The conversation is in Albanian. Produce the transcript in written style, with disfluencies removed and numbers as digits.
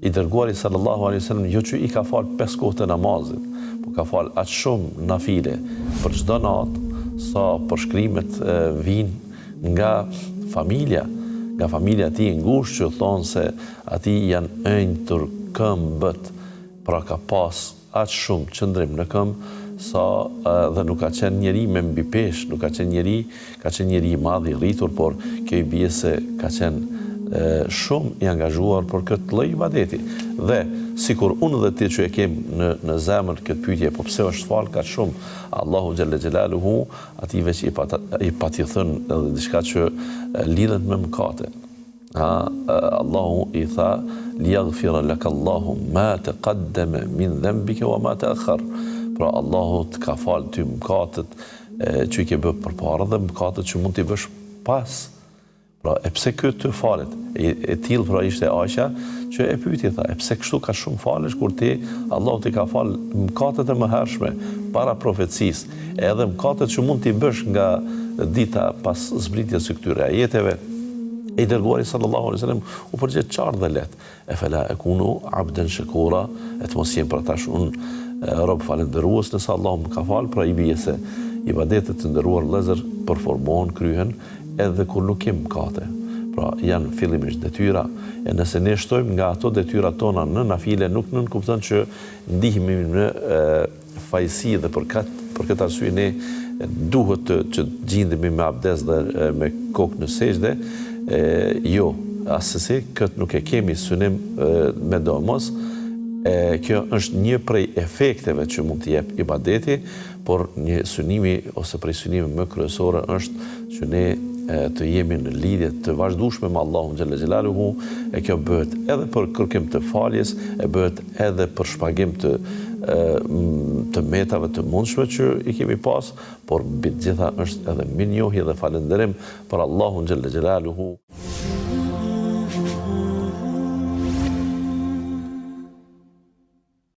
I dërguari sallallahu alaihi wasallam jo që I ka falë 5 kohë të namazit, po ka falë aq shumë nafile për çdo natë sa përshkrimet vinë nga familja e tij ngushtë që thonë se ati janë ënjtur këmbët, pra ka pas aq shumë qëndrim në këmbë sa dhe nuk ka qenë njeri me mbi peshë, nuk ka qenë njeri I madh I rritur, por kjo I bie se ka qenë shumë I angazhuar për këtë lloj ibadeti. Dhe sikur unë dhe ti që e kem në zemër këtë pyetje, po pse është falë kaq shumë, Allahu xhalla xhelaluhu atij veç I pati thënë edhe diçka që lidhet me mëkate. Allahu I tha liyaghfira laka Allahu ma taqaddama min dhanbika wa ma ta'akhkhar. Pra Allahu të ka falë ty mëkatet që I ke bërë përpara dhe mëkatet që mund t'i bësh pas. Pra, e pse këtë të falet? E tillë pra ishte Aisha që e pyeti tha, e pse kështu ka shumë falesh kur ti Allahu t'i ka falë mëkatet e mëhershme para profecisë, edhe mëkatet që mund t'i bësh nga dita pas zbritjes së këtyre ajeteve. I dërguari sallallahu alaihi wasallam u përgjigj qartë dhe lehtë. E fela ekunu abdan shakura, e të mos jem për tash unë rob falendërues nëse Allahu më ka falë, pra I bie se ibadetet të ndëruar vëllezër përformohen, kryhen edhe kur nuk kem mëkate. Pra janë fillimisht detyra, e nëse ne shtojmë nga ato detyrat tona në nafile, nuk kupton që ndihemi në fajsi dhe për këtë arsye ne duhet që gjindemi me abdes dhe me kokë në sejdë. Jo, asesi këtë nuk e kemi synim me domos. Kjo është një prej efekteve që mund të jep ibadeti, por një synimi ose prej synime më kryesore është që ne të jemi në lidhje të vazhdueshme me Allahun xhalla xhelaluhu, e kjo bëhet edhe për kërkim të faljes, e bëhet edhe për shpagim të metave të mundshme që I kemi pas, por mbi të gjitha është edhe mirënjohje dhe falënderim për Allahun xhalla xhelaluhu.